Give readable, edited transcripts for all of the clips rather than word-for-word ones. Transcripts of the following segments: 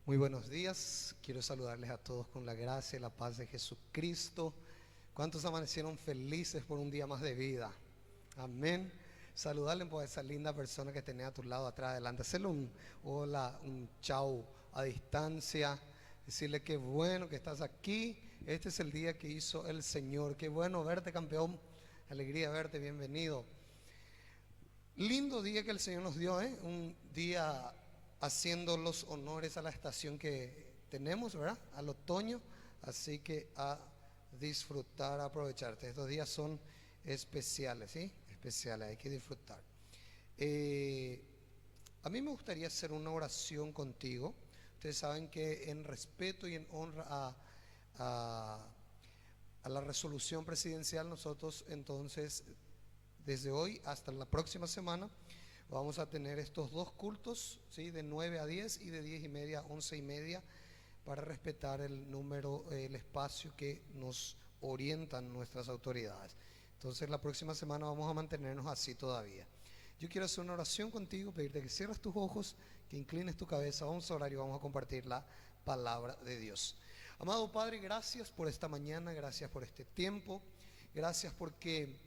Muy buenos días, quiero saludarles a todos con la gracia y la paz de Jesucristo. ¿Cuántos amanecieron felices por un día más de vida? Amén. Saludarles por esa linda persona que tenés a tu lado, atrás, adelante. Hacerle un hola, un chau a distancia. Decirle qué bueno que estás aquí. Este es el día que hizo el Señor. Qué bueno verte, campeón. Alegría verte, bienvenido. Lindo día que el Señor nos dio, un día haciendo los honores a la estación que tenemos, ¿verdad? Al otoño. Así que a disfrutar, a aprovecharte. Estos días son especiales, ¿sí? Especiales, hay que disfrutar. A mí me gustaría hacer una oración contigo. Ustedes saben que en respeto y en honra a la resolución presidencial, nosotros entonces desde hoy hasta la próxima semana vamos a tener estos dos cultos, ¿sí? De 9 a 10 y de 10 y media a 11 y media, para respetar el número, el espacio que nos orientan nuestras autoridades. Entonces la próxima semana vamos a mantenernos así todavía. Yo quiero hacer una oración contigo, pedirte que cierres tus ojos, que inclines tu cabeza. Vamos a orar y vamos a compartir la palabra de Dios. Amado Padre, gracias por esta mañana, gracias por este tiempo, gracias porque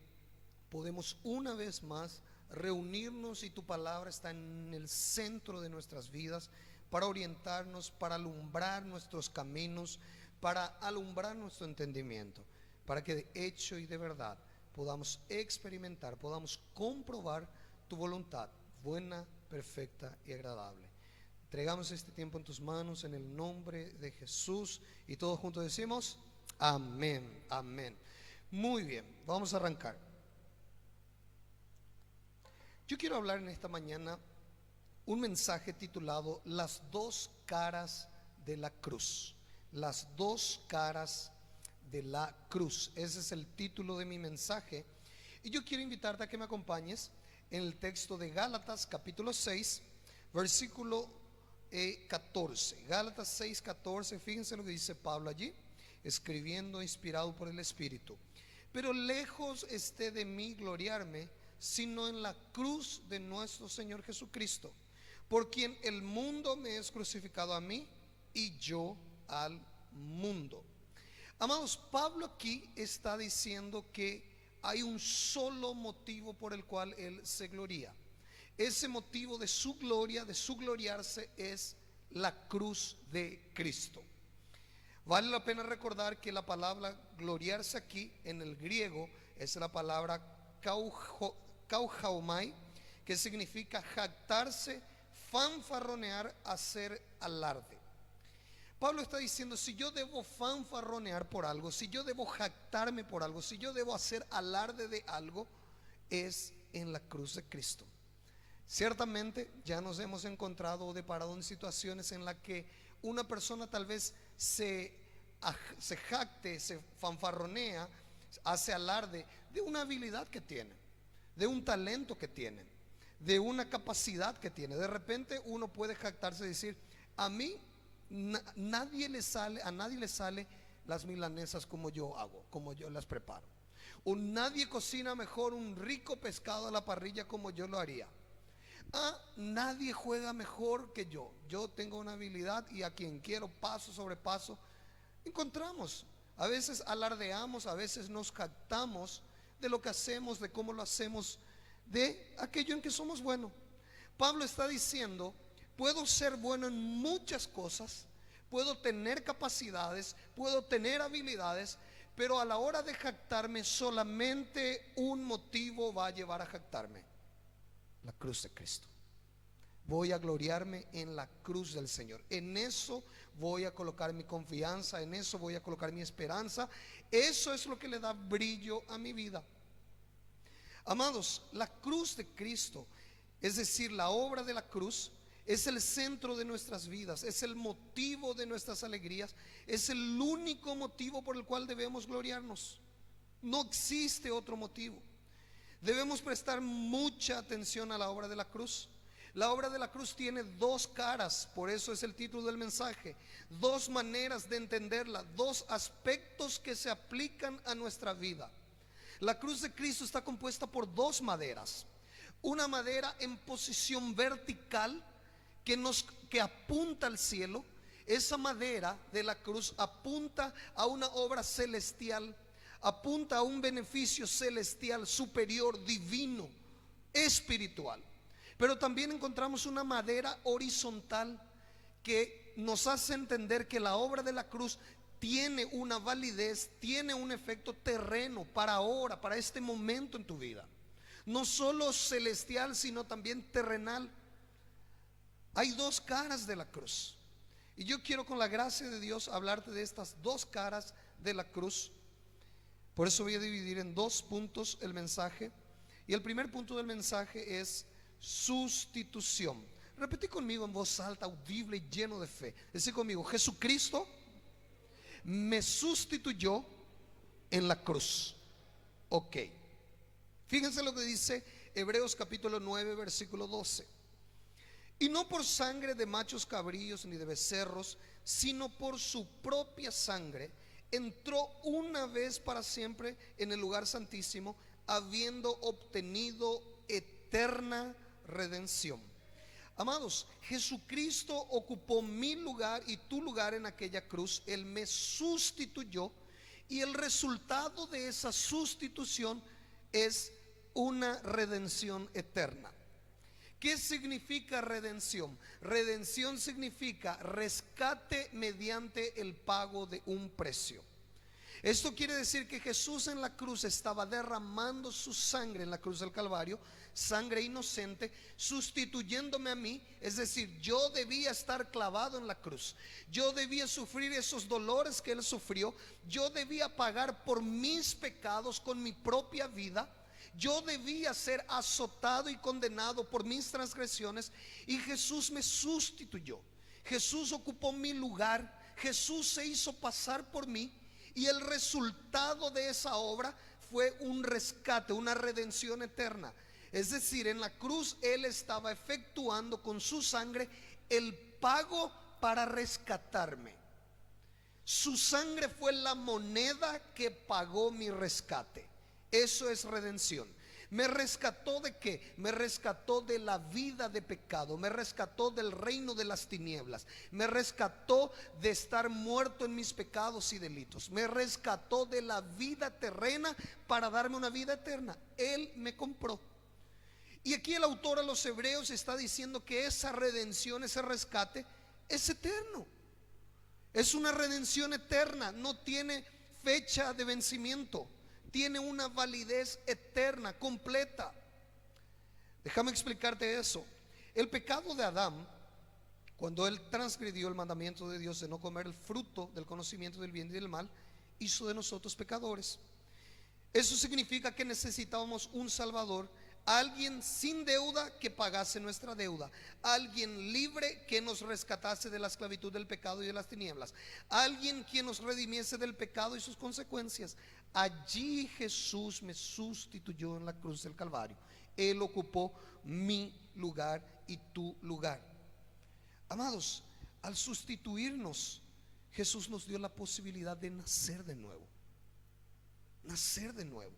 podemos una vez más reunirnos y tu palabra está en el centro de nuestras vidas para orientarnos, para alumbrar nuestros caminos, para alumbrar nuestro entendimiento, para que de hecho y de verdad podamos experimentar, podamos comprobar tu voluntad buena, perfecta y agradable. Entregamos este tiempo en tus manos en el nombre de Jesús y todos juntos decimos amén, amén. Muy bien, vamos a arrancar. Yo quiero hablar en esta mañana un mensaje titulado Las dos caras de la cruz. Las dos caras de la cruz. Ese es el título de mi mensaje. Y yo quiero invitarte a que me acompañes en el texto de Gálatas capítulo 6, versículo 14. Gálatas 6, 14. Fíjense lo que dice Pablo allí, escribiendo inspirado por el Espíritu. Pero lejos esté de mí gloriarme, sino en la cruz de nuestro Señor Jesucristo, por quien el mundo me es crucificado a mí y yo al mundo. Amados, Pablo aquí está diciendo que hay un solo motivo por el cual él se gloria. Ese motivo de su gloria, de su gloriarse, es la cruz de Cristo. Vale la pena recordar que la palabra gloriarse aquí en el griego es la palabra kaujaumai, que significa jactarse, fanfarronear, hacer alarde. Pablo está diciendo, si yo debo fanfarronear por algo, si yo debo jactarme por algo, si yo debo hacer alarde de algo, es en la cruz de Cristo. Ciertamente ya nos hemos encontrado o deparado en situaciones en las que una persona tal vez se jacte, se fanfarronea, hace alarde de una habilidad que tiene, de un talento que tiene, de una capacidad que tiene. De repente uno puede jactarse y decir, a mí a nadie le sale las milanesas como yo hago, como yo las preparo, o nadie cocina mejor un rico pescado a la parrilla como yo lo haría. Nadie juega mejor que yo tengo una habilidad y a quien quiero paso sobre paso. Encontramos, a veces alardeamos, a veces nos jactamos de lo que hacemos, de cómo lo hacemos, de aquello en que somos buenos. Pablo está diciendo, puedo ser bueno en muchas cosas, puedo tener capacidades, puedo tener habilidades, pero a la hora de jactarme solamente un motivo va a llevar a jactarme: la cruz de Cristo. Voy a gloriarme en la cruz del Señor. En eso voy a colocar mi confianza, en eso voy a colocar mi esperanza. Eso es lo que le da brillo a mi vida. Amados, la cruz de Cristo, es decir, la obra de la cruz, es el centro de nuestras vidas, es el motivo de nuestras alegrías, es el único motivo por el cual debemos gloriarnos. No existe otro motivo. Debemos prestar mucha atención a la obra de la cruz. La obra de la cruz tiene dos caras, por eso es el título del mensaje. Dos maneras de entenderla, dos aspectos que se aplican a nuestra vida. La cruz de Cristo está compuesta por dos maderas. Una madera en posición vertical que apunta al cielo, esa madera de la cruz apunta a una obra celestial, apunta a un beneficio celestial, superior, divino, espiritual. Pero también encontramos una madera horizontal que nos hace entender que la obra de la cruz tiene una validez, tiene un efecto terreno para ahora, para este momento en tu vida. No solo celestial, sino también terrenal. Hay dos caras de la cruz. Y yo quiero, con la gracia de Dios, hablarte de estas dos caras de la cruz. Por eso voy a dividir en dos puntos el mensaje. Y el primer punto del mensaje es sustitución. Repetí conmigo en voz alta, audible y lleno de fe. Decí conmigo: Jesucristo me sustituyó en la cruz. Ok. Fíjense lo que dice Hebreos capítulo 9 versículo 12. Y no por sangre de machos cabríos ni de becerros, sino por su propia sangre, entró una vez para siempre en el lugar santísimo, habiendo obtenido eterna redención. Amados, Jesucristo ocupó mi lugar y tu lugar en aquella cruz. Él me sustituyó, y el resultado de esa sustitución es una redención eterna. ¿Qué significa redención? Redención significa rescate mediante el pago de un precio. Esto quiere decir que Jesús en la cruz estaba derramando su sangre en la cruz del Calvario, sangre inocente, sustituyéndome a mí. Es decir, yo debía estar clavado en la cruz, yo debía sufrir esos dolores que Él sufrió, yo debía pagar por mis pecados con mi propia vida, yo debía ser azotado y condenado por mis transgresiones, y Jesús me sustituyó. Jesús ocupó mi lugar, Jesús se hizo pasar por mí, y el resultado de esa obra fue un rescate, una redención eterna. Es decir, en la cruz Él estaba efectuando con su sangre el pago para rescatarme. Su sangre fue la moneda que pagó mi rescate. Eso es redención. ¿Me rescató de qué? Me rescató de la vida de pecado, me rescató del reino de las tinieblas, me rescató de estar muerto en mis pecados y delitos, me rescató de la vida terrena para darme una vida eterna. Él me compró. Y aquí el autor a los Hebreos está diciendo que esa redención, ese rescate es eterno. Es una redención eterna, no tiene fecha de vencimiento, tiene una validez eterna, completa. Déjame explicarte eso. El pecado de Adán, cuando él transgredió el mandamiento de Dios de no comer el fruto del conocimiento del bien y del mal, hizo de nosotros pecadores. Eso significa que necesitábamos un Salvador, alguien sin deuda que pagase nuestra deuda, alguien libre que nos rescatase de la esclavitud del pecado y de las tinieblas, alguien quien nos redimiese del pecado y sus consecuencias. Allí Jesús me sustituyó en la cruz del Calvario. Él ocupó mi lugar y tu lugar. Amados, al sustituirnos, Jesús nos dio la posibilidad de nacer de nuevo. Nacer de nuevo.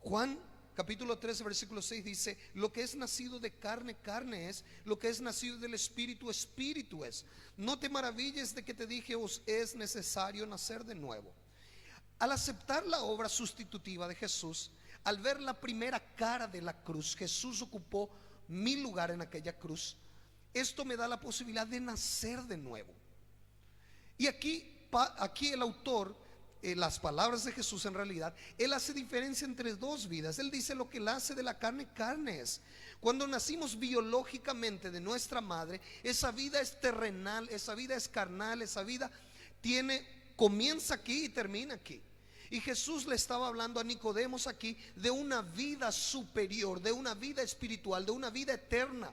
Juan capítulo 13 versículo 6 dice: lo que es nacido de carne, carne es; lo que es nacido del Espíritu, Espíritu es. No te maravilles de que te dije, os es necesario nacer de nuevo. Al aceptar la obra sustitutiva de Jesús, al ver la primera cara de la cruz, Jesús ocupó mi lugar en aquella cruz. Esto me da la posibilidad de nacer de nuevo. Y aquí el autor, las palabras de Jesús, en realidad Él hace diferencia entre dos vidas. Él dice: lo que nace de la carne, carne es. Cuando nacimos biológicamente de nuestra madre, esa vida es terrenal, esa vida es carnal, esa vida comienza aquí y termina aquí. Y Jesús le estaba hablando a Nicodemos aquí de una vida superior, de una vida espiritual, de una vida eterna.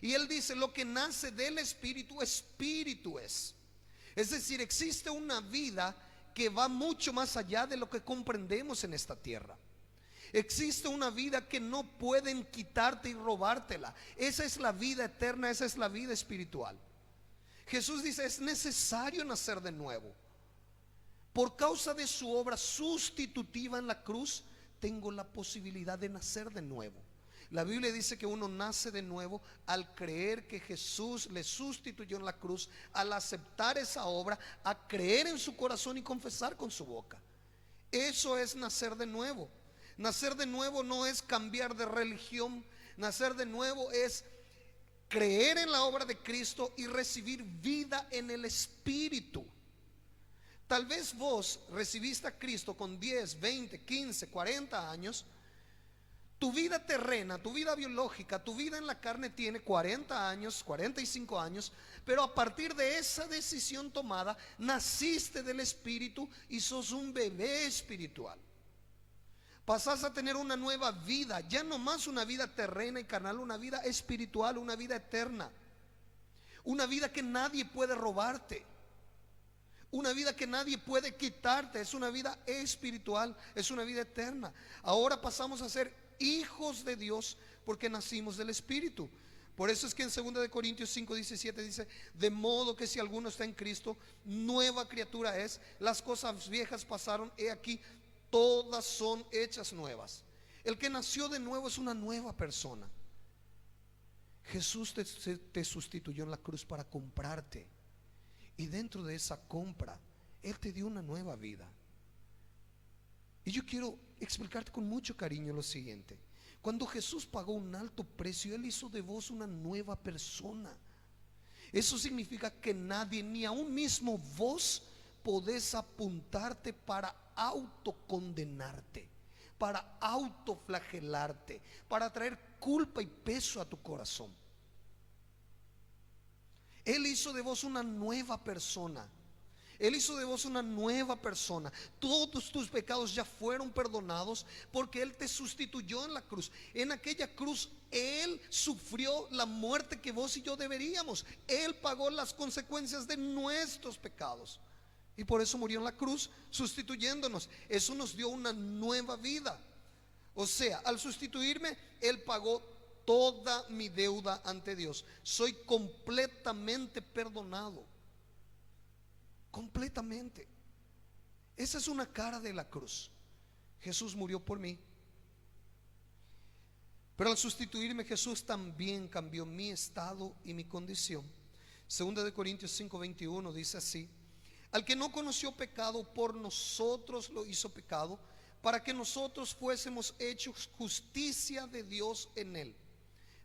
Y él dice: lo que nace del Espíritu, Espíritu es. Es decir, existe una vida que va mucho más allá de lo que comprendemos en esta tierra. Existe una vida que no pueden quitarte y robártela. Esa es la vida eterna, esa es la vida espiritual. Jesús dice: es necesario nacer de nuevo. Por causa de su obra sustitutiva en la cruz, tengo la posibilidad de nacer de nuevo. La Biblia dice que uno nace de nuevo al creer que Jesús le sustituyó en la cruz, al aceptar esa obra, a creer en su corazón y confesar con su boca. Eso es nacer de nuevo. Nacer de nuevo no es cambiar de religión. Nacer de nuevo es creer en la obra de Cristo y recibir vida en el Espíritu. Tal vez vos recibiste a Cristo con 10, 20, 15, 40 años. Tu vida terrena, tu vida biológica, tu vida en la carne tiene 40 años, 45 años, pero a partir de esa decisión tomada, naciste del Espíritu y sos un bebé espiritual. Pasás a tener una nueva vida, ya no más una vida terrena y carnal, una vida espiritual, una vida eterna, una vida que nadie puede robarte, una vida que nadie puede quitarte. Es una vida espiritual, es una vida eterna. Ahora pasamos a ser hijos de Dios porque nacimos del Espíritu. Por eso es que en 2 de Corintios 5:17 dice: de modo que si alguno está en Cristo, nueva criatura es, las cosas viejas pasaron, he aquí todas son hechas nuevas. El que nació de nuevo es una nueva persona. Jesús te sustituyó en la cruz para comprarte, y dentro de esa compra Él te dio una nueva vida. Y yo quiero explicarte con mucho cariño lo siguiente: cuando Jesús pagó un alto precio, Él hizo de vos una nueva persona. Eso significa que nadie, ni aún mismo vos, podés apuntarte para autocondenarte, para autoflagelarte, para traer culpa y peso a tu corazón. Él hizo de vos una nueva persona. Él hizo de vos una nueva persona. Todos tus pecados ya fueron perdonados porque Él te sustituyó en la cruz. En aquella cruz Él sufrió la muerte que vos y yo deberíamos. Él pagó las consecuencias de nuestros pecados y por eso murió en la cruz sustituyéndonos. Eso nos dio una nueva vida. O sea, al sustituirme, Él pagó toda mi deuda ante Dios. Soy completamente perdonado. Completamente. Esa es una cara de la cruz. Jesús murió por mí, pero al sustituirme, Jesús también cambió mi estado y mi condición. 2 de Corintios 5:21 dice así: al que no conoció pecado, por nosotros lo hizo pecado, para que nosotros fuésemos hechos justicia de Dios en él.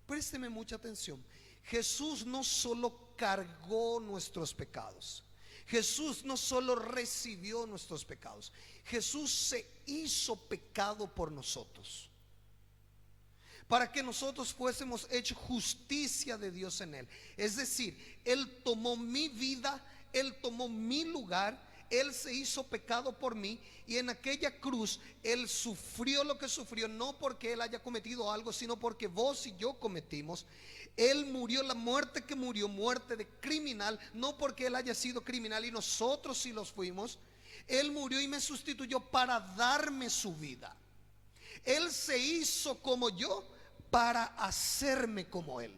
Présteme mucha atención. Jesús no solo cargó nuestros pecados, Jesús no solo recibió nuestros pecados, Jesús se hizo pecado por nosotros, para que nosotros fuésemos hechos justicia de Dios en él. Es decir, Él tomó mi vida, Él tomó mi lugar, Él se hizo pecado por mí, y en aquella cruz Él sufrió lo que sufrió, no porque Él haya cometido algo, sino porque vos y yo cometimos. Él murió la muerte que murió, muerte de criminal, no porque Él haya sido criminal y nosotros sí los fuimos. Él murió y me sustituyó para darme su vida. Él se hizo como yo para hacerme como Él.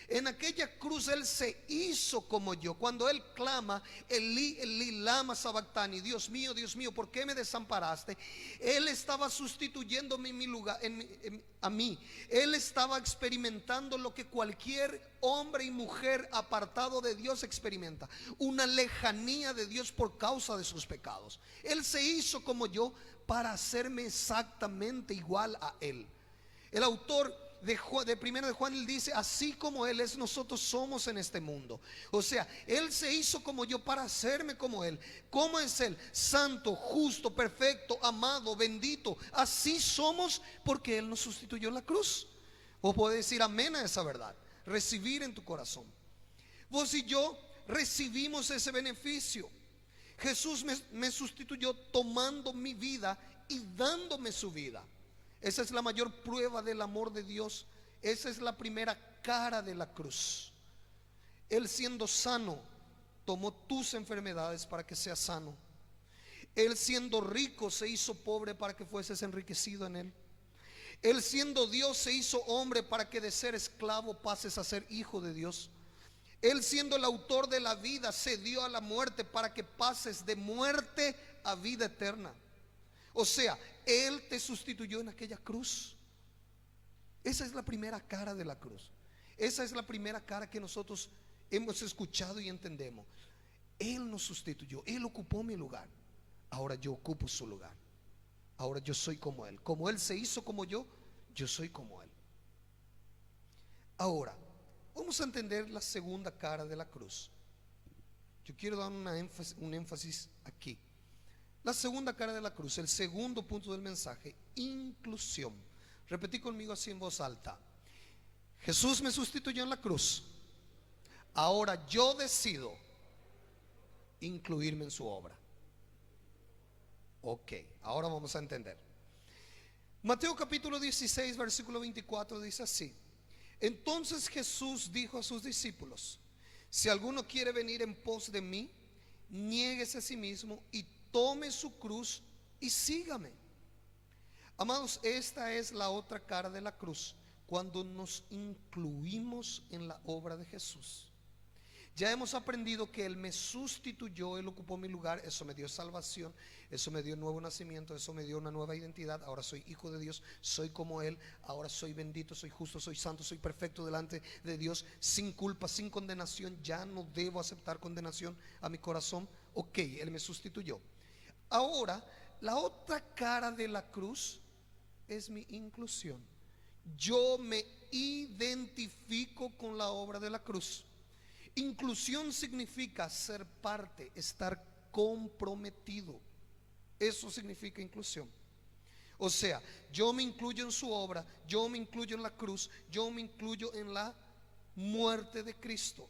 En aquella cruz Él se hizo como yo. Cuando Él clama: Elí, Elí, lama sabactani, Dios mío, ¿por qué me desamparaste? Él estaba sustituyéndome en mi lugar, a mí. Él estaba experimentando lo que cualquier hombre y mujer apartado de Dios experimenta: una lejanía de Dios por causa de sus pecados. Él se hizo como yo para hacerme exactamente igual a Él. El autor de primero de Juan, él dice: así como Él es, nosotros somos en este mundo. O sea, Él se hizo como yo para hacerme como Él. ¿Cómo es Él? Santo, justo, perfecto, amado, bendito. Así somos porque Él nos sustituyó en la cruz. Vos podés decir amén a esa verdad, recibir en tu corazón. Vos y yo recibimos ese beneficio. Jesús me sustituyó tomando mi vida y dándome su vida. Esa es la mayor prueba del amor de Dios. Esa es la primera cara de la cruz. Él, siendo sano, tomó tus enfermedades para que seas sano. Él, siendo rico, se hizo pobre para que fueses enriquecido en Él. Él, siendo Dios, se hizo hombre para que de ser esclavo pases a ser hijo de Dios. Él, siendo el autor de la vida, se dio a la muerte para que pases de muerte a vida eterna. O sea, Él te sustituyó en aquella cruz. Esa es la primera cara de la cruz. Esa es la primera cara que nosotros hemos escuchado y entendemos. Él nos sustituyó, Él ocupó mi lugar. Ahora yo ocupo su lugar. Ahora yo soy como Él. Como Él se hizo como yo soy como Él. Ahora, vamos a entender la segunda cara de la cruz. Yo quiero dar un énfasis aquí. La segunda cara de la cruz, el segundo punto del mensaje: inclusión. Repetí conmigo así en voz alta: Jesús me sustituyó en la cruz. Ahora yo decido incluirme en su obra. Ok, ahora vamos a entender. Mateo capítulo 16, versículo 24 dice así: entonces Jesús dijo a sus discípulos: si alguno quiere venir en pos de mí, niéguese a sí mismo y tome su cruz y sígame. Amados, esta es la otra cara de la cruz, cuando nos incluimos en la obra de Jesús. Ya hemos aprendido que Él me sustituyó, Él ocupó mi lugar. Eso me dio salvación, eso me dio un nuevo nacimiento, eso me dio una nueva identidad. Ahora soy hijo de Dios, soy como Él. Ahora soy bendito, soy justo, soy santo, soy perfecto delante de Dios, sin culpa, sin condenación. Ya no debo aceptar condenación a mi corazón. Ok, Él me sustituyó. Ahora, la otra cara de la cruz es mi inclusión. Yo me identifico con la obra de la cruz. Inclusión significa ser parte, estar comprometido. Eso significa inclusión. O sea, yo me incluyo en su obra, yo me incluyo en la cruz, yo me incluyo en la muerte de Cristo.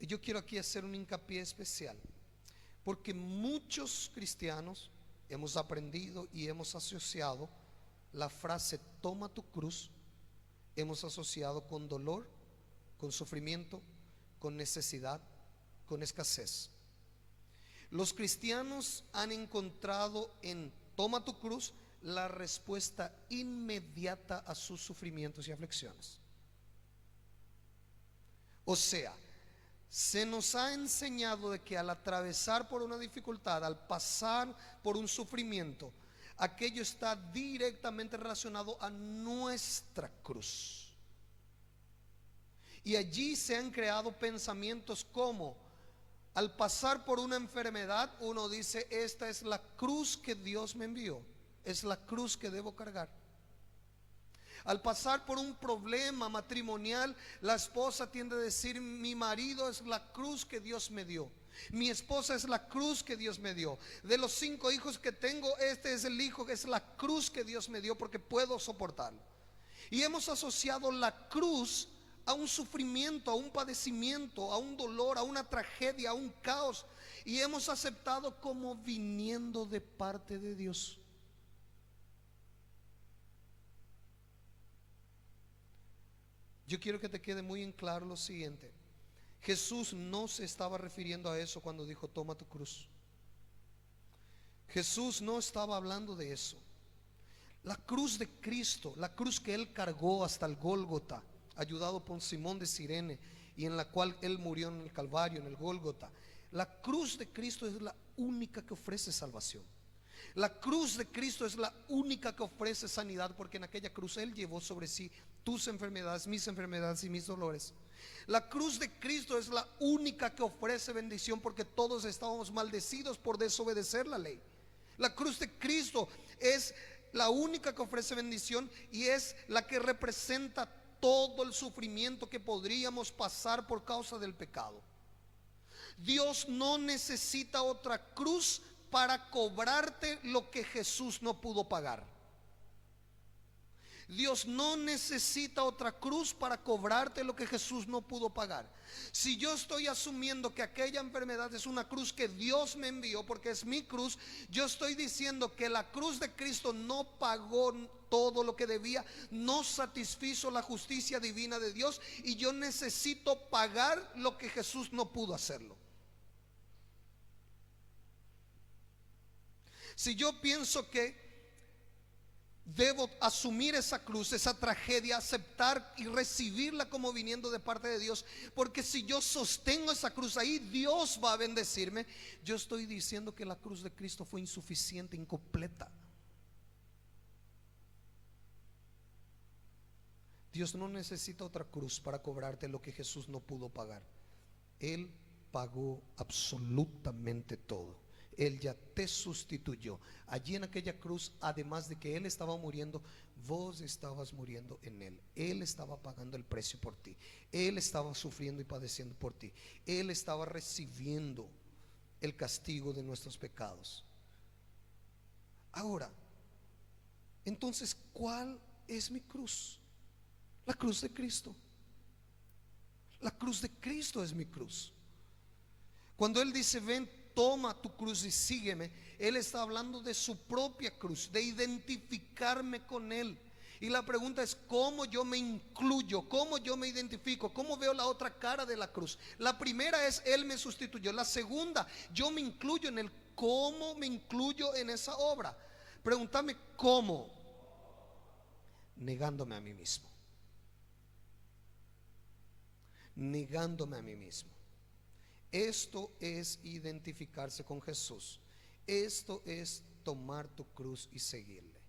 Y yo quiero aquí hacer un hincapié especial, porque muchos cristianos hemos aprendido y hemos asociado la frase toma tu cruz, hemos asociado con dolor, con sufrimiento, con necesidad, con escasez. Los cristianos han encontrado en toma tu cruz la respuesta inmediata a sus sufrimientos y aflicciones. O sea, se nos ha enseñado de que al atravesar por una dificultad, al pasar por un sufrimiento, aquello está directamente relacionado a nuestra cruz. Y allí se han creado pensamientos como: al pasar por una enfermedad, uno dice, esta es la cruz que Dios me envió, es la cruz que debo cargar. Al pasar por un problema matrimonial, la esposa tiende a decir, mi marido es la cruz que Dios me dio, mi esposa es la cruz que Dios me dio. De los 5 hijos que tengo, este es el hijo que es la cruz que Dios me dio porque puedo soportarlo. Y hemos asociado la cruz a un sufrimiento, a un padecimiento, a un dolor, a una tragedia, a un caos, y hemos aceptado como viniendo de parte de Dios. Yo quiero que te quede muy en claro lo siguiente: Jesús no se estaba refiriendo a eso cuando dijo toma tu cruz. Jesús no estaba hablando de eso. La cruz de Cristo, la cruz que Él cargó hasta el Gólgota, ayudado por Simón de Cirene, y en la cual Él murió en el Calvario, en el Gólgota. La cruz de Cristo es la única que ofrece salvación. La cruz de Cristo es la única que ofrece sanidad, porque en aquella cruz Él llevó sobre sí tus enfermedades y mis dolores. La cruz de Cristo es la única que ofrece bendición, porque todos estábamos maldecidos por desobedecer la ley. La cruz de Cristo es la única que ofrece bendición y es la que representa todo el sufrimiento que podríamos pasar por causa del pecado. Dios no necesita otra cruz para cobrarte lo que Jesús no pudo pagar. Dios no necesita otra cruz para cobrarte lo que Jesús no pudo pagar. Si yo estoy asumiendo que aquella enfermedad es una cruz que Dios me envió porque es mi cruz, yo estoy diciendo que la cruz de Cristo no pagó todo lo que debía, no satisfizo la justicia divina de Dios, y yo necesito pagar lo que Jesús no pudo hacerlo. Si yo pienso que debo asumir esa cruz, esa tragedia, aceptar y recibirla como viniendo de parte de Dios, porque si yo sostengo esa cruz ahí, Dios va a bendecirme, yo estoy diciendo que la cruz de Cristo fue insuficiente, incompleta. Dios no necesita otra cruz para cobrarte lo que Jesús no pudo pagar. Él pagó absolutamente todo. Él ya te sustituyó. Allí en aquella cruz, además de que Él estaba muriendo, vos estabas muriendo en Él. Él estaba pagando el precio por ti. Él estaba sufriendo y padeciendo por ti. Él estaba recibiendo el castigo de nuestros pecados. Ahora, entonces, ¿cuál es mi cruz? La cruz de Cristo. La cruz de Cristo es mi cruz. Cuando Él dice: ven, toma tu cruz y sígueme, Él está hablando de su propia cruz, de identificarme con Él. Y la pregunta es: ¿cómo yo me incluyo? ¿Cómo yo me identifico? ¿Cómo veo la otra cara de la cruz? La primera es: Él me sustituyó. La segunda, yo me incluyo en Él. ¿Cómo me incluyo en esa obra? Pregúntame cómo. Negándome a mí mismo. Negándome a mí mismo. Esto es identificarse con Jesús. Esto es tomar tu cruz y seguirle.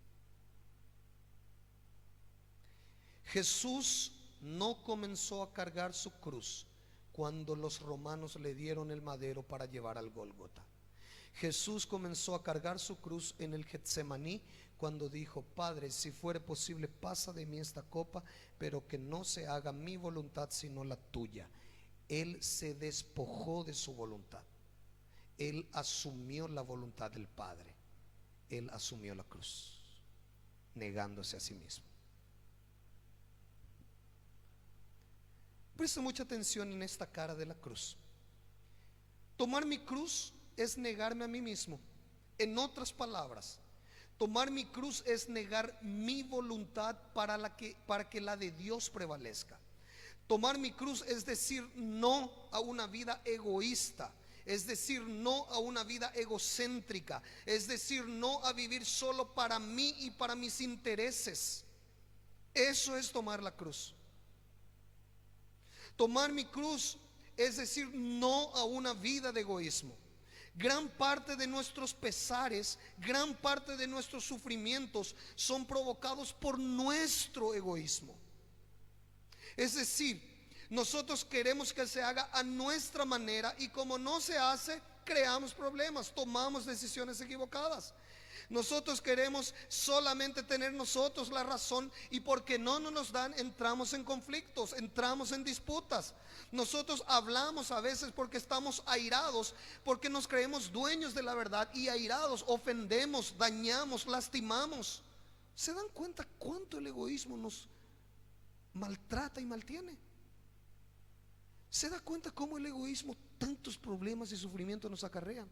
Jesús no comenzó a cargar su cruz cuando los romanos le dieron el madero para llevar al Gólgota. Jesús comenzó a cargar su cruz en el Getsemaní cuando dijo: Padre, si fuere posible, pasa de mí esta copa, pero que no se haga mi voluntad sino la tuya. Él se despojó de su voluntad. Él asumió la voluntad del Padre. Él asumió la cruz, negándose a sí mismo. Presta mucha atención en esta cara de la cruz. Tomar mi cruz es negarme a mí mismo. En otras palabras, tomar mi cruz es negar mi voluntad para que la de Dios prevalezca. Tomar mi cruz es decir no a una vida egoísta, es decir no a una vida egocéntrica, es decir no a vivir solo para mí y para mis intereses. Eso es tomar la cruz. Tomar mi cruz es decir no a una vida de egoísmo. Gran parte de nuestros pesares, gran parte de nuestros sufrimientos son provocados por nuestro egoísmo. Es decir, nosotros queremos que se haga a nuestra manera, y como no se hace, creamos problemas, tomamos decisiones equivocadas. Nosotros queremos solamente tener nosotros la razón, y porque no nos dan, entramos en conflictos, entramos en disputas. Nosotros hablamos a veces porque estamos airados, porque nos creemos dueños de la verdad, y airados ofendemos, dañamos, lastimamos. ¿Se dan cuenta cuánto el egoísmo nos maltrata y maltiene? ¿Se da cuenta cómo el egoísmo tantos problemas y sufrimiento nos acarrea?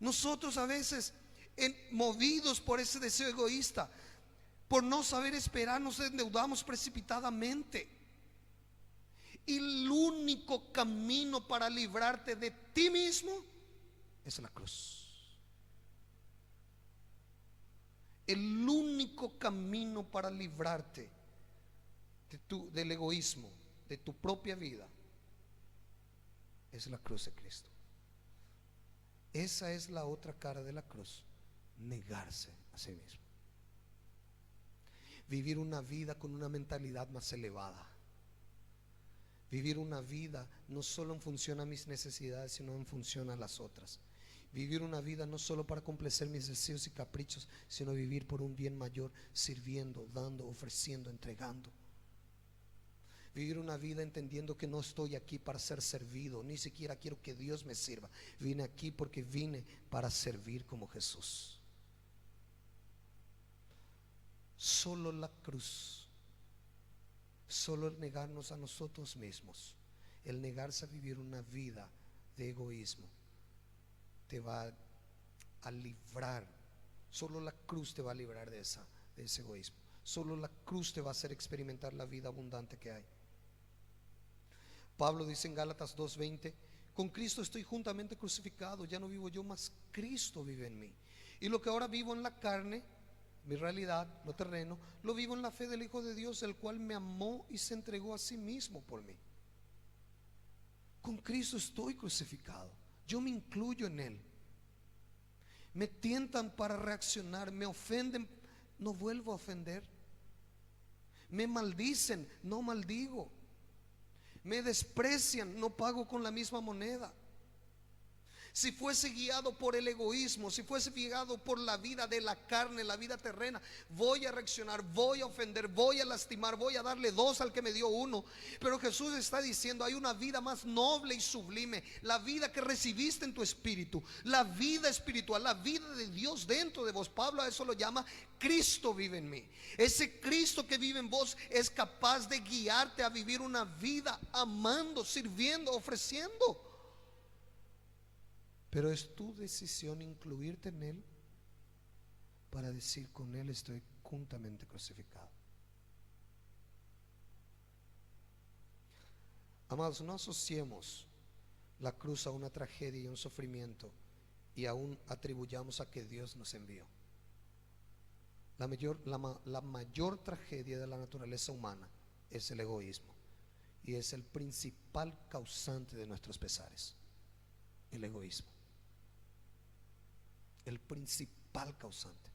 Nosotros a veces, movidos por ese deseo egoísta, por no saber esperar, nos endeudamos precipitadamente. Y el único camino para librarte de ti mismo es la cruz. El único camino para librarte del egoísmo, de tu propia vida, es la cruz de Cristo. Esa es la otra cara de la cruz: negarse a sí mismo. Vivir una vida con una mentalidad más elevada. Vivir una vida no solo en función a mis necesidades, sino en función a las otras. Vivir una vida no solo para complacer mis deseos y caprichos, sino vivir por un bien mayor, sirviendo, dando, ofreciendo, entregando. Vivir una vida entendiendo que no estoy aquí para ser servido, ni siquiera quiero que Dios me sirva. Vine aquí porque vine para servir como Jesús. Solo la cruz, solo el negarnos a nosotros mismos, el negarse a vivir una vida de egoísmo, te va a librar. Solo la cruz te va a librar de ese egoísmo. Solo la cruz te va a hacer experimentar la vida abundante que hay. Pablo dice en Gálatas 2:20: con Cristo estoy juntamente crucificado, ya no vivo yo, mas Cristo vive en mí. Y lo que ahora vivo en la carne, mi realidad, lo terreno, lo vivo en la fe del Hijo de Dios, el cual me amó y se entregó a sí mismo por mí. Con Cristo estoy crucificado, yo me incluyo en Él. Me tientan para reaccionar, me ofenden no vuelvo a ofender. Me maldicen, no maldigo. Me desprecian, no pago con la misma moneda. Si fuese guiado por el egoísmo, si fuese guiado por la vida de la carne, la vida terrena, voy a reaccionar, voy a ofender, voy a lastimar, voy a darle dos al que me dio uno. Pero Jesús está diciendo, hay una vida más noble y sublime, la vida que recibiste en tu espíritu, la vida espiritual, la vida de Dios dentro de vos. Pablo a eso lo llama Cristo vive en mí. Ese Cristo que vive en vos es capaz de guiarte a vivir una vida amando, sirviendo, ofreciendo. Pero es tu decisión incluirte en Él para decir, con Él estoy juntamente crucificado. Amados, no asociemos la cruz a una tragedia y un sufrimiento y aún atribuyamos a que Dios nos envió. La mayor tragedia de la naturaleza humana es el egoísmo, y es el principal causante de nuestros pesares. El egoísmo, el principal causante.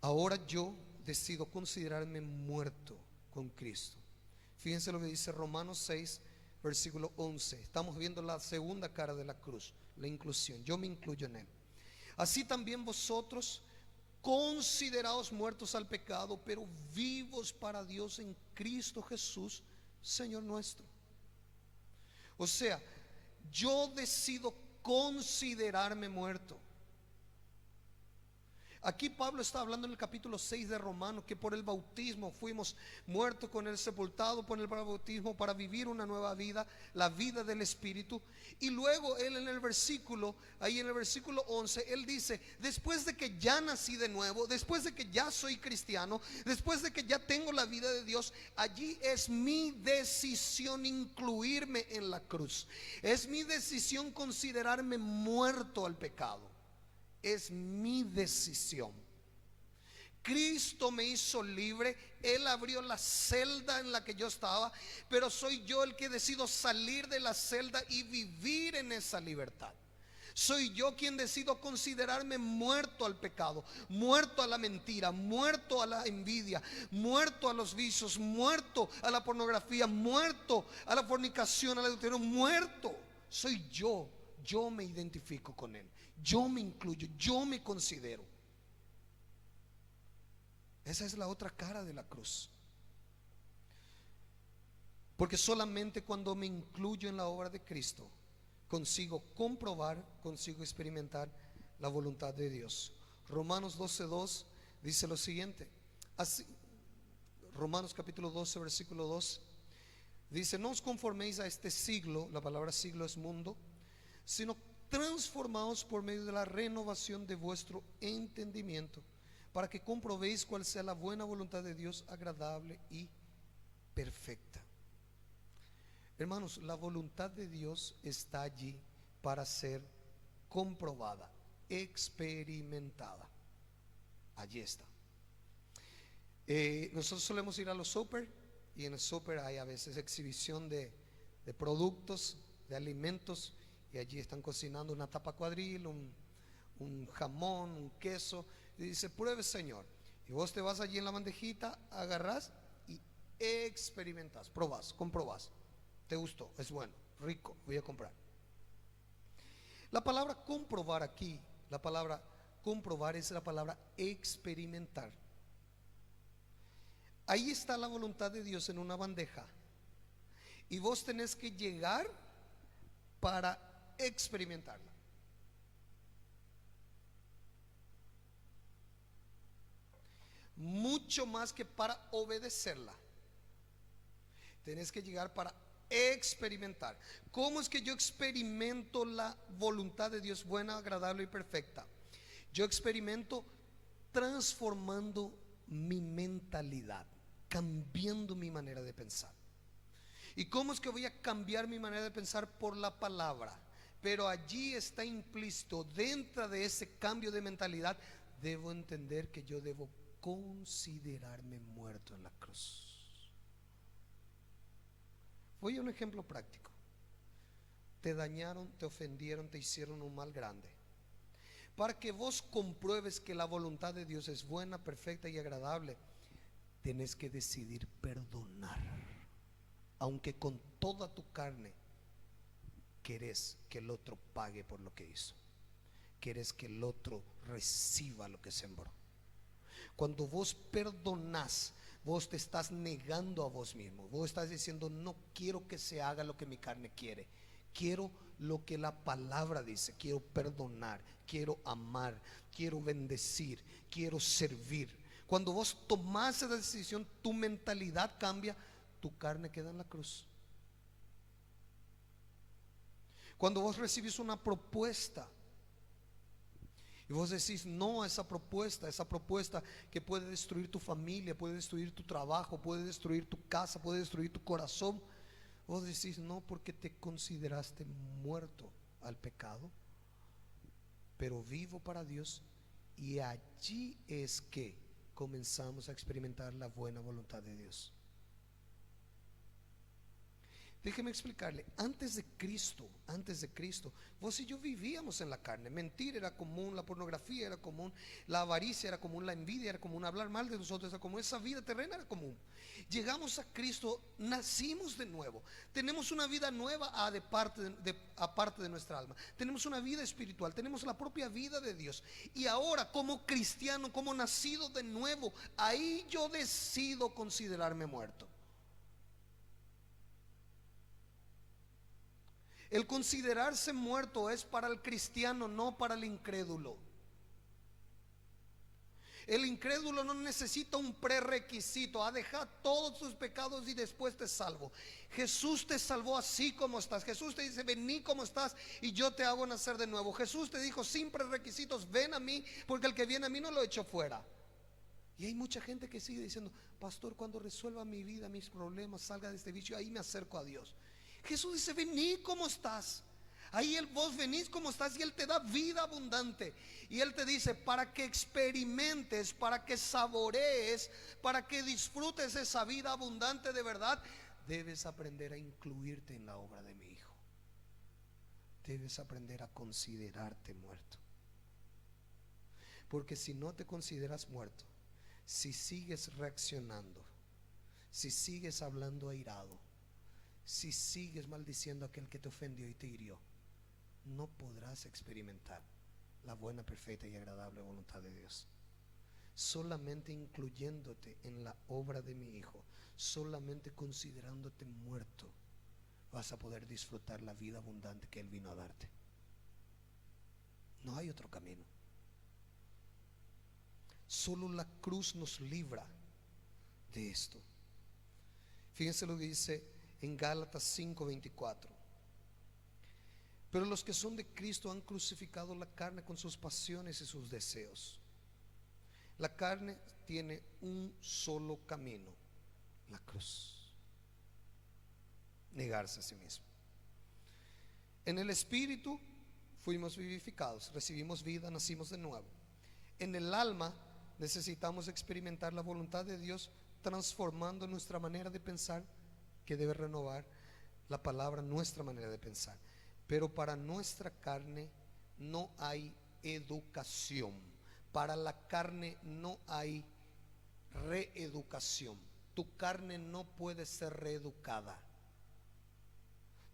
Ahora yo decido considerarme muerto con Cristo. Fíjense lo que dice Romanos 6, versículo 11. Estamos viendo la segunda cara de la cruz, la inclusión. Yo me incluyo en Él. Así también vosotros, consideraos muertos al pecado, pero vivos para Dios en Cristo Jesús, Señor nuestro. O sea, yo decido considerarme muerto. Aquí Pablo está hablando en el capítulo 6 de Romanos que por el bautismo fuimos muertos con él, sepultados por el bautismo para vivir una nueva vida, la vida del Espíritu. Y luego él en el versículo, ahí en el versículo 11, él dice, después de que ya nací de nuevo, después de que ya soy cristiano, después de que ya tengo la vida de Dios, allí es mi decisión incluirme en la cruz. Es mi decisión considerarme muerto al pecado. Es mi decisión. Cristo me hizo libre, Él abrió la celda en la que yo estaba, pero soy yo el que decido salir de la celda y vivir en esa libertad. Soy yo quien decido considerarme muerto al pecado, muerto a la mentira, muerto a la envidia, muerto a los vicios, muerto a la pornografía, muerto a la fornicación, al adulterio, muerto. Soy yo me identifico con Él. Yo me incluyo, yo me considero. Esa es la otra cara de la cruz. Porque solamente cuando me incluyo en la obra de Cristo consigo comprobar, consigo experimentar la voluntad de Dios. Romanos 12:2 dice lo siguiente. Así, Romanos capítulo 12, versículo 2 dice: no os conforméis a este siglo, la palabra siglo es mundo, sino transformaos por medio de la renovación de vuestro entendimiento, para que comprobéis cuál sea la buena voluntad de Dios, agradable y perfecta. Hermanos, la voluntad de Dios está allí para ser comprobada, experimentada. Allí está. Nosotros solemos ir a los súper, y en el súper hay a veces exhibición de productos, de alimentos. Y allí están cocinando una tapa cuadril, un jamón, un queso. Y dice: pruebe, Señor. Y vos te vas allí en la bandejita, agarrás y experimentás, probás, comprobás. Te gustó, es bueno, rico, voy a comprar. La palabra comprobar aquí, la palabra comprobar es la palabra experimentar. Ahí está la voluntad de Dios en una bandeja. Y vos tenés que llegar para experimentarla. Mucho más que para obedecerla. Tenés que llegar para experimentar. ¿Cómo es que yo experimento la voluntad de Dios buena, agradable y perfecta? Yo experimento transformando mi mentalidad, cambiando mi manera de pensar. ¿Y cómo es que voy a cambiar mi manera de pensar? Por la palabra. Pero allí está implícito, dentro de ese cambio de mentalidad, debo entender que yo debo considerarme muerto en la cruz. Voy a un ejemplo práctico. Te dañaron, te ofendieron, te hicieron un mal grande. Para que vos compruebes que la voluntad de Dios es buena, perfecta y agradable, tenés que decidir perdonar, aunque con toda tu carne querés que el otro pague por lo que hizo, querés que el otro reciba lo que sembró. Cuando vos perdonás, vos te estás negando a vos mismo. Vos estás diciendo: no quiero que se haga lo que mi carne quiere, quiero lo que la palabra dice. Quiero perdonar, quiero amar, quiero bendecir, quiero servir. Cuando vos tomás esa decisión, tu mentalidad cambia, tu carne queda en la cruz. Cuando vos recibís una propuesta y vos decís no a esa propuesta que puede destruir tu familia, puede destruir tu trabajo, puede destruir tu casa, puede destruir tu corazón, vos decís no porque te consideraste muerto al pecado, pero vivo para Dios. Y allí es que comenzamos a experimentar la buena voluntad de Dios. Déjeme explicarle, antes de Cristo, vos y yo vivíamos en la carne. Mentir era común, la pornografía era común, la avaricia era común, la envidia era común, hablar mal de nosotros era común, esa vida terrena era común. Llegamos a Cristo, nacimos de nuevo, tenemos una vida nueva aparte de nuestra alma, tenemos una vida espiritual, tenemos la propia vida de Dios. Y ahora, como cristiano, como nacido de nuevo, ahí yo decido considerarme muerto. El considerarse muerto es para el cristiano, no para el incrédulo. El incrédulo no necesita un prerequisito: a dejar todos tus pecados y después te salvo. Jesús te salvó así como estás. Jesús te dice: vení como estás y yo te hago nacer de nuevo. Jesús te dijo sin prerequisitos: ven a mí, porque el que viene a mí no lo echo fuera. Y hay mucha gente que sigue diciendo: pastor, cuando resuelva mi vida, mis problemas, salga de este vicio, ahí me acerco a Dios. Jesús dice: vení como estás. Ahí vos venís como estás y Él te da vida abundante. Y Él te dice: para que experimentes, para que saborees, para que disfrutes esa vida abundante de verdad, debes aprender a incluirte en la obra de mi Hijo. Debes aprender a considerarte muerto. Porque si no te consideras muerto, si sigues reaccionando, si sigues hablando airado, si sigues maldiciendo a aquel que te ofendió y te hirió, no podrás experimentar la buena, perfecta y agradable voluntad de Dios. Solamente incluyéndote en la obra de mi Hijo, solamente considerándote muerto, vas a poder disfrutar la vida abundante que Él vino a darte. No hay otro camino. Solo la cruz nos libra de esto. Fíjense lo que dice en Gálatas 5:24: pero los que son de Cristo han crucificado la carne con sus pasiones y sus deseos. La carne tiene un solo camino: la cruz, negarse a sí mismo. En el Espíritu fuimos vivificados, recibimos vida, nacimos de nuevo. En el alma necesitamos experimentar la voluntad de Dios, transformando nuestra manera de pensar, que debe renovar la palabra nuestra manera de pensar. Pero para nuestra carne no hay educación. Para la carne no hay reeducación. Tu carne no puede ser reeducada.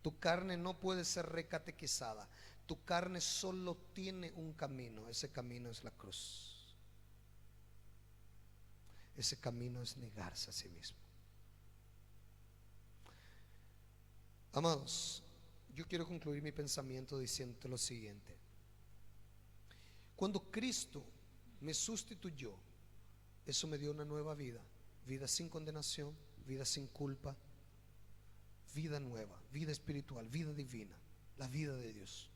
Tu carne no puede ser recatequizada. Tu carne solo tiene un camino. Ese camino es la cruz. Ese camino es negarse a sí mismo. Amados, yo quiero concluir mi pensamiento diciendo lo siguiente: cuando Cristo me sustituyó, eso me dio una nueva vida, vida sin condenación, vida sin culpa, vida nueva, vida espiritual, vida divina, la vida de Dios.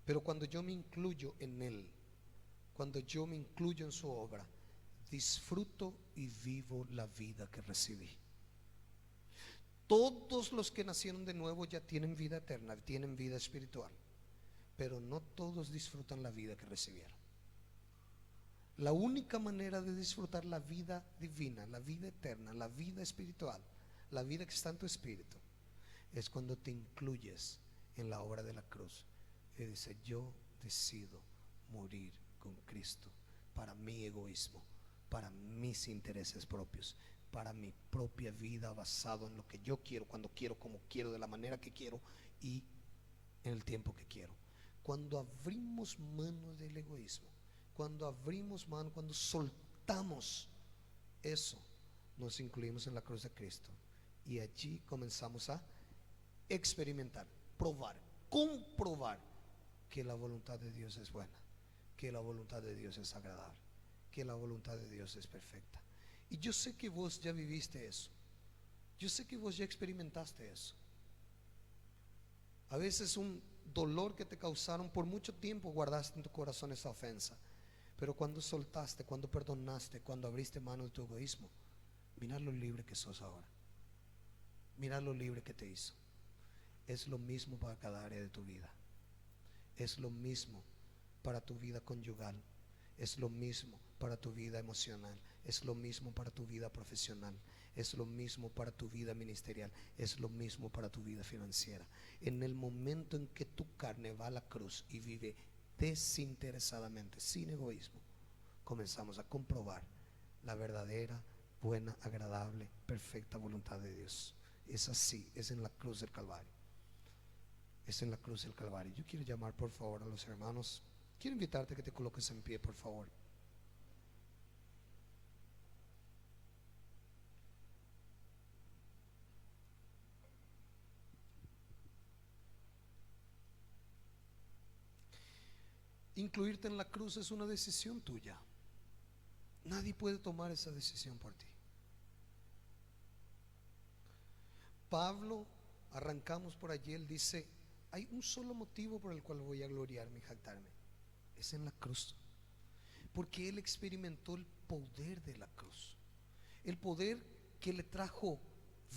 Pero cuando yo me incluyo en Él, cuando yo me incluyo en su obra, disfruto y vivo la vida que recibí. Todos los que nacieron de nuevo ya tienen vida eterna, tienen vida espiritual, pero no todos disfrutan la vida que recibieron. La única manera de disfrutar la vida divina, la vida eterna, la vida espiritual, la vida que está en tu espíritu, es cuando te incluyes en la obra de la cruz y dices: yo decido morir con Cristo para mi egoísmo, para mis intereses propios, para mi propia vida basado en lo que yo quiero, cuando quiero, como quiero, de la manera que quiero y en el tiempo que quiero. Cuando abrimos mano del egoísmo, cuando abrimos mano, cuando soltamos eso, nos incluimos en la cruz de Cristo y allí comenzamos a experimentar, probar, comprobar que la voluntad de Dios es buena, que la voluntad de Dios es agradable, que la voluntad de Dios es perfecta. Y yo sé que vos ya viviste eso, yo sé que vos ya experimentaste eso. A veces un dolor que te causaron, por mucho tiempo guardaste en tu corazón esa ofensa, pero cuando soltaste, cuando perdonaste, cuando abriste mano de tu egoísmo, mira lo libre que sos ahora, mira lo libre que te hizo. Es lo mismo para cada área de tu vida, es lo mismo para tu vida conyugal, es lo mismo para tu vida emocional, es lo mismo para tu vida profesional, es lo mismo para tu vida ministerial, es lo mismo para tu vida financiera. En el momento en que tu carne va a la cruz y vive desinteresadamente, sin egoísmo, comenzamos a comprobar la verdadera, buena, agradable, perfecta voluntad de Dios. Es así, es en la cruz del Calvario. Es en la cruz del Calvario. Yo quiero llamar por favor a los hermanos. Quiero invitarte a que te coloques en pie, por favor. Incluirte en la cruz es una decisión tuya. Nadie puede tomar esa decisión por ti. Pablo, arrancamos por allí, él dice: hay un solo motivo por el cual voy a gloriarme y jactarme, es en la cruz, porque él experimentó el poder de la cruz, el poder que le trajo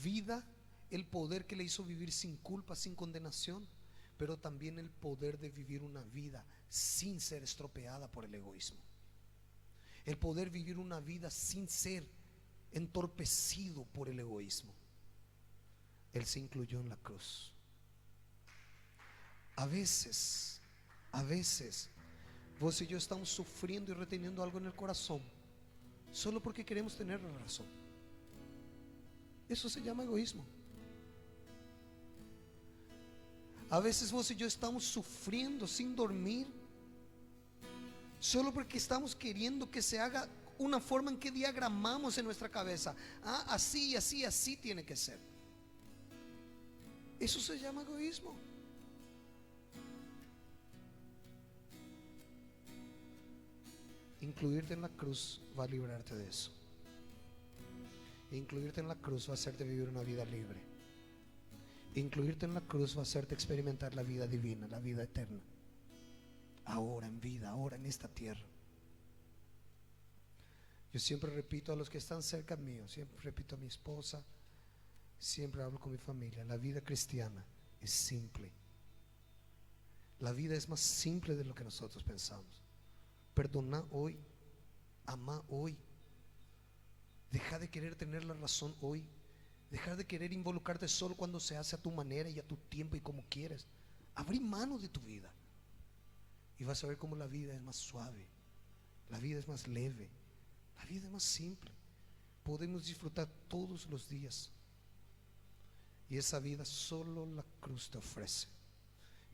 vida, el poder que le hizo vivir sin culpa, sin condenación, pero también el poder de vivir una vida sin ser estropeada por el egoísmo, el poder vivir una vida sin ser entorpecido por el egoísmo. Él se incluyó en la cruz. A veces vos y yo estamos sufriendo y reteniendo algo en el corazón solo porque queremos tener la razón. Eso se llama egoísmo. A veces vos y yo estamos sufriendo sin dormir solo porque estamos queriendo que se haga una forma en que diagramamos en nuestra cabeza. Así, así, así tiene que ser. Eso se llama egoísmo. Incluirte en la cruz va a librarte de eso. Incluirte en la cruz va a hacerte vivir una vida libre. Incluirte en la cruz va a hacerte experimentar la vida divina, la vida eterna. Ahora en vida, ahora en esta tierra. Yo siempre repito a los que están cerca mío, siempre repito a mi esposa, siempre hablo con mi familia: la vida cristiana es simple. La vida es más simple de lo que nosotros pensamos. Perdona hoy, ama hoy, deja de querer tener la razón hoy, dejar de querer involucrarte solo cuando se hace a tu manera y a tu tiempo y como quieres. Abrí mano de tu vida y vas a ver cómo la vida es más suave, la vida es más leve, la vida es más simple. Podemos disfrutar todos los días. Y esa vida solo la cruz te ofrece.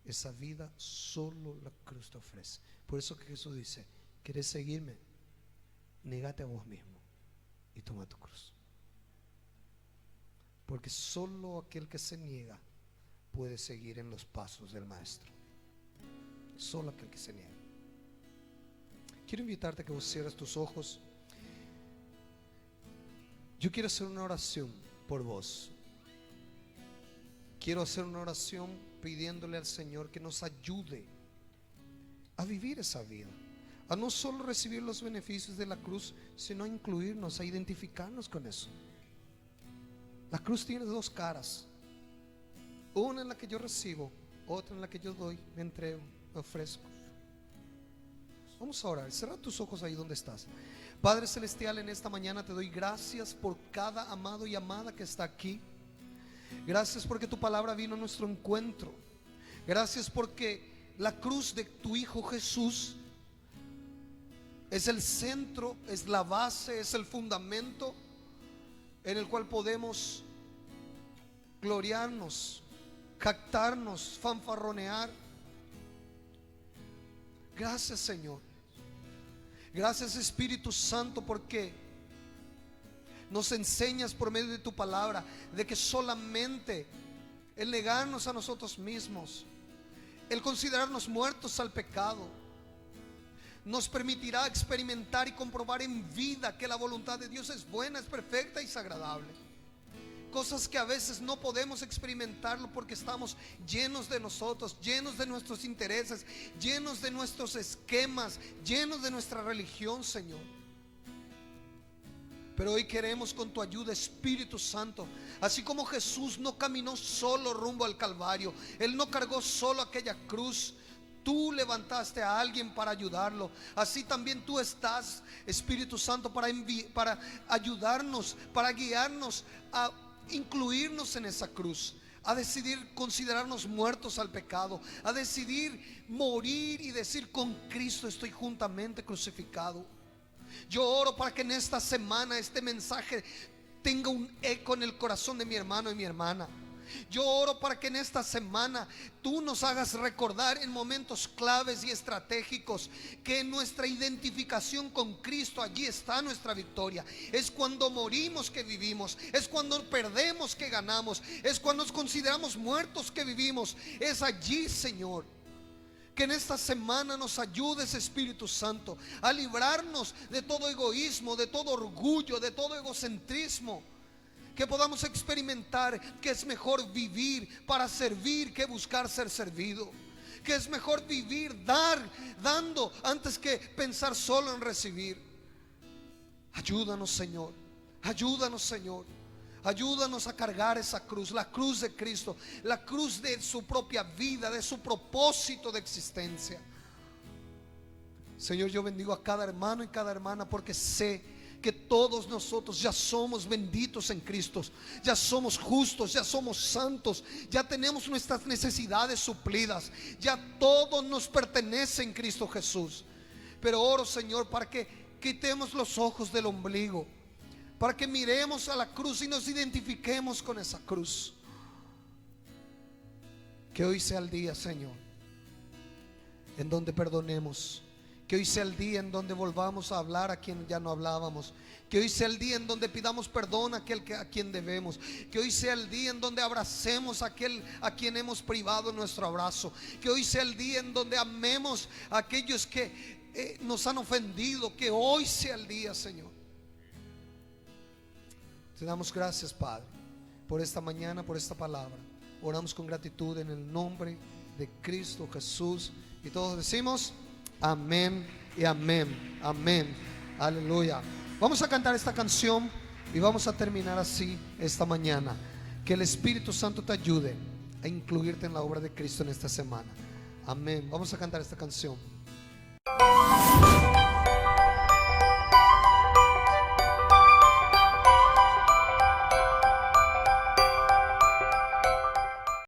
Esa vida solo la cruz te ofrece. Por eso que Jesús dice: ¿quieres seguirme? Négate a vos mismo y toma tu cruz. Porque solo aquel que se niega puede seguir en los pasos del Maestro. Solo aquel que se niega. Quiero invitarte a que vos cierres tus ojos. Yo quiero hacer una oración por vos. Quiero hacer una oración pidiéndole al Señor que nos ayude a vivir esa vida, a no solo recibir los beneficios de la cruz, sino a incluirnos, a identificarnos con eso. La cruz tiene dos caras: una en la que yo recibo, otra en la que yo doy, me entrego, me ofrezco. Vamos a orar. Cierra tus ojos ahí donde estás. Padre Celestial, en esta mañana te doy gracias por cada amado y amada que está aquí. Gracias porque tu palabra vino a nuestro encuentro. Gracias porque la cruz de tu Hijo Jesús Es el centro, es la base, es el fundamento en el cual podemos gloriarnos, jactarnos, fanfarronear. Gracias, Señor. Gracias, Espíritu Santo, porque nos enseñas por medio de tu palabra de que solamente el negarnos a nosotros mismos, el considerarnos muertos al pecado, nos permitirá experimentar y comprobar en vida que la voluntad de Dios es buena, es perfecta y es agradable. Cosas que a veces no podemos experimentarlo porque estamos llenos de nosotros, llenos de nuestros intereses, llenos de nuestros esquemas, llenos de nuestra religión, Señor. Pero hoy queremos, con tu ayuda, Espíritu Santo, así como Jesús no caminó solo rumbo al Calvario, Él no cargó solo aquella cruz, tú levantaste a alguien para ayudarlo. Así también tú estás, Espíritu Santo, para ayudarnos, para guiarnos a incluirnos en esa cruz, a decidir considerarnos muertos al pecado, a decidir morir y decir: con Cristo estoy juntamente crucificado. Yo oro para que en esta semana este mensaje tenga un eco en el corazón de mi hermano y mi hermana. Yo oro para que en esta semana tú nos hagas recordar en momentos claves y estratégicos que en nuestra identificación con Cristo, allí está nuestra victoria. Es cuando morimos que vivimos, es cuando perdemos que ganamos, es cuando nos consideramos muertos que vivimos. Es allí, Señor. Que en esta semana nos ayudes, Espíritu Santo, a librarnos de todo egoísmo, de todo orgullo, de todo egocentrismo. Que podamos experimentar que es mejor vivir para servir que buscar ser servido. Que es mejor vivir dando antes que pensar solo en recibir. Ayúdanos, Señor. Ayúdanos, Señor. Ayúdanos a cargar esa cruz, la cruz de Cristo, la cruz de su propia vida, de su propósito de existencia. Señor, yo bendigo a cada hermano y cada hermana, porque sé que todos nosotros ya somos benditos en Cristo, ya somos justos, ya somos santos, ya tenemos nuestras necesidades suplidas, ya todo nos pertenece en Cristo Jesús. Pero oro, Señor, para que quitemos los ojos del ombligo, para que miremos a la cruz y nos identifiquemos con esa cruz. Que hoy sea el día, Señor, en donde perdonemos. Que hoy sea el día en donde volvamos a hablar a quien ya no hablábamos. Que hoy sea el día en donde pidamos perdón a quien debemos. Que hoy sea el día en donde abracemos a quien hemos privado nuestro abrazo. Que hoy sea el día en donde amemos a aquellos que nos han ofendido. Que hoy sea el día, Señor. Te damos gracias, Padre, por esta mañana, por esta palabra. Oramos con gratitud en el nombre de Cristo Jesús. Y todos decimos: amén y amén, amén, aleluya. Vamos a cantar esta canción y vamos a terminar así esta mañana. Que el Espíritu Santo te ayude a incluirte en la obra de Cristo en esta semana. Amén. Vamos a cantar esta canción.